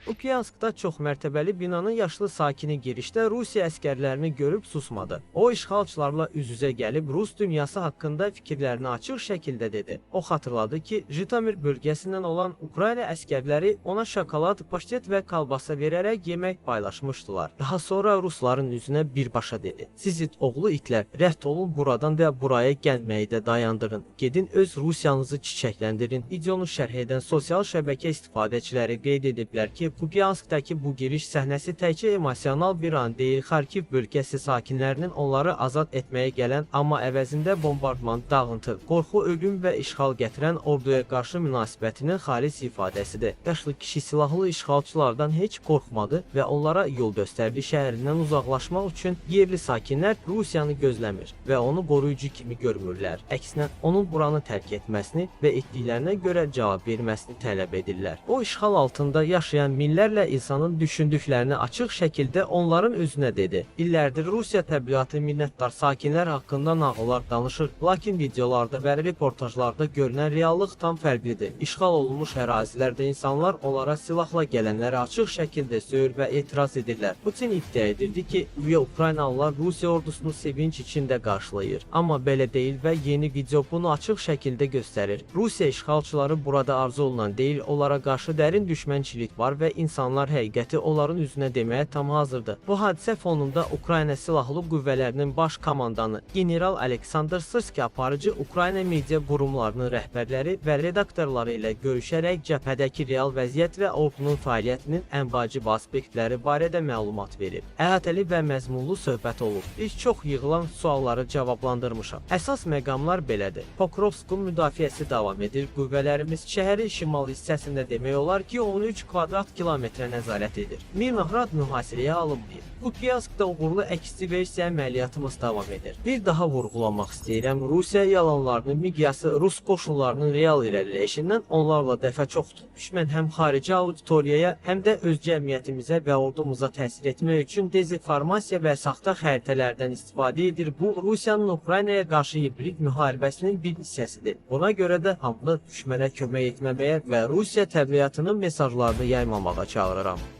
Kupianskda çoxmərtəbəli binanın yaşlı sakini girişdə Rusiya əskərlərini görüb susmadı. O, işğalçılarla üz-üzə gəlib Rus dünyası haqqında fikirlərini açıq şəkildə dedi. O xatırladı ki, Jitomir bölgəsindən olan Ukrayna əskərləri ona şokolad, paştet və kalbasa verərək yemək paylaşmışdılar. Daha sonra Rusların üzünə birbaşa dedi: "Siz oğlu itlər, rədd olun buradan və buraya gəlməyi də dayandırın. Gedin öz Rusiyanızı çiçəkləndirin." Videonu şərh edən sosial şəbəkə istifadəçiləri qeyd ediblər ki, Kupianskdakı bu giriş səhnəsi təkcə emosional bir an deyil, Xarkiv bölgəsi sakinlərinin onları azad etməyə gələn, amma əvəzində bombardman, dağıntı, qorxu, ölüm və işğal gətirən orduya qarşı münasibətinin xalis ifadəsidir. Yaşlı kişi silahlı işğalçılardan heç qorxmadı və onlara yol göstərdi. Şəhərindən uzaqlaşmaq üçün yerli sakinlər Rusiyanı gözləmir və onu qoruyucu kimi görmürlər. Əksinə, onun buranı tərk etməsini və etdiklərinə görə cavab verməsini tələb edirlər. O, işğal altında yaşayan minlərlə insanın düşündüklərini açıq şəkildə onların özünə dedi. İllərdir Rusiya təbliğatı minnətdar sakinlər haqqında nağıllar danışır, lakin videolarda və reportajlarda görünən reallıq tam fərqlidir. İşğal olunmuş ərazilərdə insanlar onlara silahla gələnləri açıq şəkildə söyür və etiraz edirlər. Putin iddia edirdi ki, üyə Ukraynalılar Rusiya ordusunu sevinç içində qarşılayır. Amma belə deyil və yeni video bunu açıq şəkildə göstərir. Rusiya işğalçıları burada arzu olunan deyil, onlara qarşı dərin düşmənçilik var və insanlar həqiqəti onların üzünə deməyə tam hazırdır. Bu hadisə fonunda Ukrayna Silahlı Qüvvələrinin baş komandanı General Aleksandr Sırski aparıcı Ukrayna media qurumlarının rəhbərləri və redaktorları ilə görüşərək cəbhədəki real vəziyyət və ordunun fəaliyyətinin ən vacib aspektləri barədə məlumat verib. Əhatəli və məzmunlu söhbət olub. Biz çox yığılan sualları cavablandırmışam. Əsas məqamlar belədir. Pokrovskun müdafiəsi davam edir. Qüvvələrimiz şəhərin şimal hissəsində demək olar ki, 13 kvadrat kilometrə nəzarət edir. Mirnohrad mühasirəyə alınmayıb. Kupianskda uğurlu əksli versiya əməliyyatımız davam edir. Bir daha vurğulamaq istəyirəm, Rusiya yalanlarının miqyası Rus qoşunlarının real irəliləyişindən onlarla dəfə çoxdur. Düşmən həm xarici auditoriyaya, həm də öz cəmiyyətimizə və ordumuza təsir etmək üçün dezinformasiya və saxta xəritələrdən istifadə edir. Bu, Rusiyanın Ukraynaya qarşı hibrid müharibəsinin bir hissəsidir. Buna görə də hamını düşmənə kömək etməməyə və Rusiya təbliğatının mesajlarını yaymamağa çağırıram.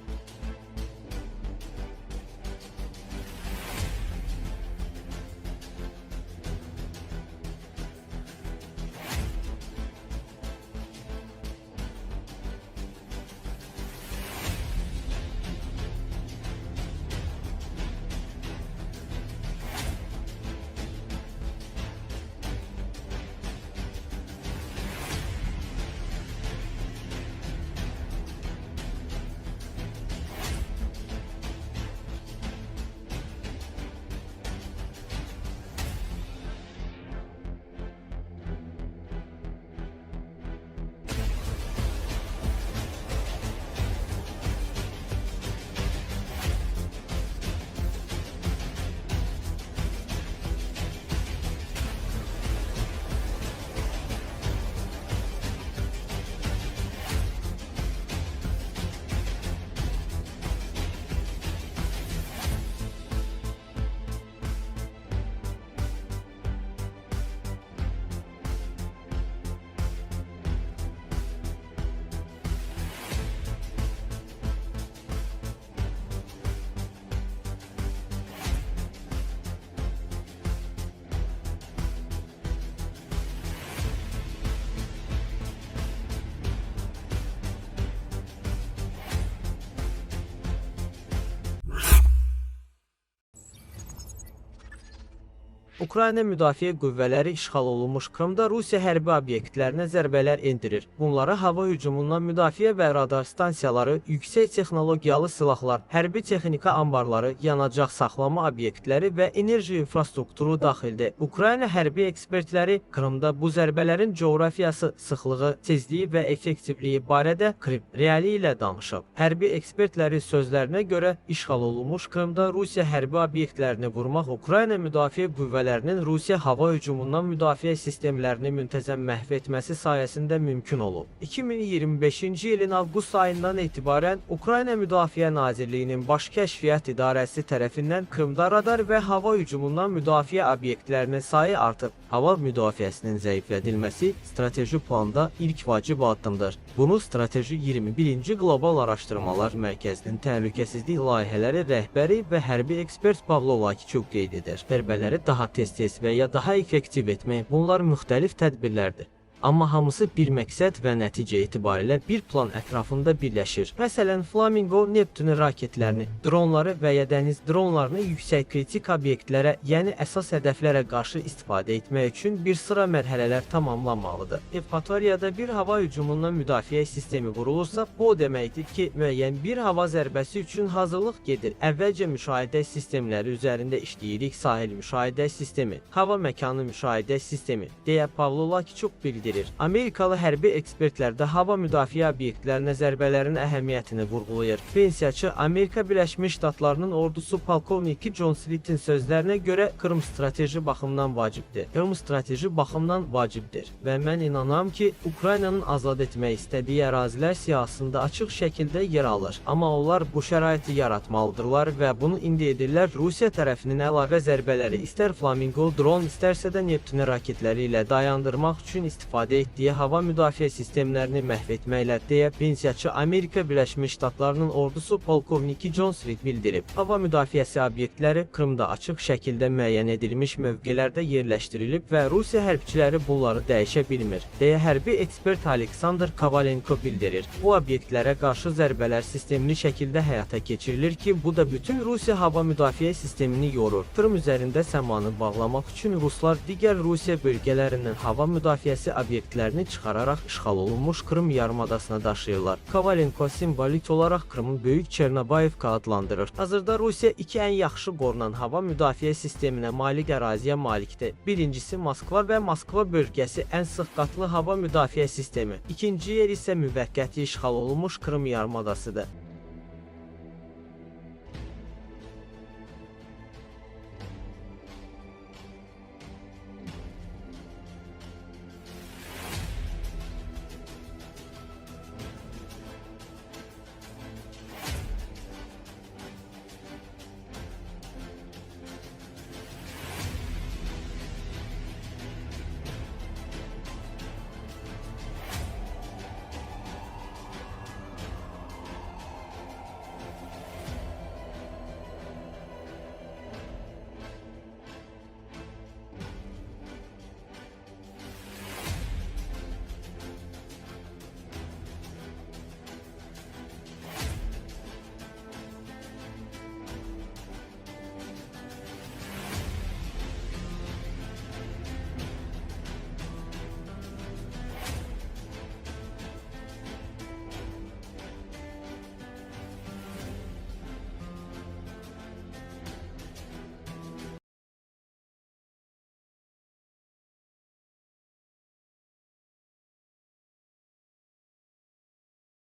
Ukrayna Müdafiə Qüvvələri işğal olunmuş Krımda Rusiya hərbi obyektlərinə zərbələr endirir. Bunlara hava hücumundan müdafiə və radar stansiyaları, yüksək texnologiyalı silahlar, hərbi texnika anbarları, yanacaq saxlama obyektləri və enerji infrastrukturu daxildir. Ukrayna hərbi ekspertləri Krımda bu zərbələrin coğrafiyası, sıxlığı, tezliyi və effektivliyi barədə Krım reali ilə danışıb. Hərbi ekspertləri sözlərinə görə işğal olunmuş Krımda Rusiya hərbi obyektlərini vurmaq Ukrayna Müdafiə Qüvvələri qüvvələrinin Rusiya hava hücumundan müdafiə sistemlərini müntəzəm məhv etməsi sayəsində mümkün olub. 2025-ci ilin avqust ayından etibarən Ukrayna Müdafiə Nazirliyinin Baş Kəşfiyyat İdarəsi tərəfindən Krımda radar və hava hücumundan müdafiə obyektlərinin sayı artıb. Hava müdafiəsinin zəiflədilməsi strateji planda ilk vacib addımdır. Bunu Strateji 21-ci Qlobal Araşdırmalar Mərkəzinin təhlükəsizlik layihələri rəhbəri və hərbi ekspert Pavlo Lakiçuk qeyd edir. Zərbələri daha tez və ya daha effektiv etmək, bunlar müxtəlif tədbirlərdir. Amma hamısı bir məqsəd və nəticə etibarilə bir plan ətrafında birləşir. Məsələn, Flamingo Neptune raketlərini, dronları və ya dəniz dronlarını yüksək kritik obyektlərə, yəni əsas hədəflərə qarşı istifadə etmək üçün bir sıra mərhələlər tamamlanmalıdır. Ekvatoriyada bir hava hücumundan müdafiə sistemi qurulursa, bu o deməkdir ki, müəyyən bir hava zərbəsi üçün hazırlıq gedir. Əvvəlcə müşahidə sistemləri üzərində işləyirik, sahil müşahidə sistemi, hava məkanı müşahidə sistemi, deyə Pavlo Lakiçuk bildirir. Amerikalı hərbi ekspertlər də hava müdafiə obyektlərinə zərbələrin əhəmiyyətini vurğulayır. Pensiyaçı Amerika Birləşmiş Ştatlarının ordusu polkovniki John Sweet'in sözlərinə görə Krım strateji baxımdan vacibdir. Krım strateji baxımdan vacibdir və mən inanıram ki, Ukraynanın azad etmək istədiyi ərazilər siyasətində açıq şəkildə yer alır. Amma onlar bu şəraiti yaratmalıdırlar və bunu indi edirlər. Rusiya tərəfinin əlavə zərbələri istər Flamingo dron, istərsə də Neptune raketləri ilə dayandırmaq üçün istifadə etdiyi hava müdafiə sistemlərini məhv etməklə, deyə pensiyaçı Amerika Birləşmiş Ştatlarının ordusu polkovniki John Sweet bildirib. Hava müdafiəsi obyektləri Krımda açıq şəkildə müəyyən edilmiş mövqelərdə yerləşdirilib və Rusiya hərbçiləri bunları dəyişə bilmir, deyə hərbi ekspert Aleksandr Kovalenko bildirir. Bu obyektlərə qarşı zərbələr sistemli şəkildə həyata keçirilir ki, bu da bütün Rusiya hava müdafiə sistemini yorur. Krım üzərində səmanı bağlamaq üçün Ruslar digər Rusiya bölgələrindən hava müdafiəsi obyektlərini çıxararaq işğal olunmuş Krım yarımadasına daşıyırlar. Kovalenko simvolik olaraq Krımın Böyük Çernobayevka adlandırır. Hazırda Rusiya iki ən yaxşı qorunan hava müdafiə sisteminə malik əraziyə malikdir. Birincisi Moskva və Moskva bölgəsi ən sıx qatlı hava müdafiə sistemi. İkinci yer isə müvəqqəti işğal olunmuş Krım yarımadasıdır.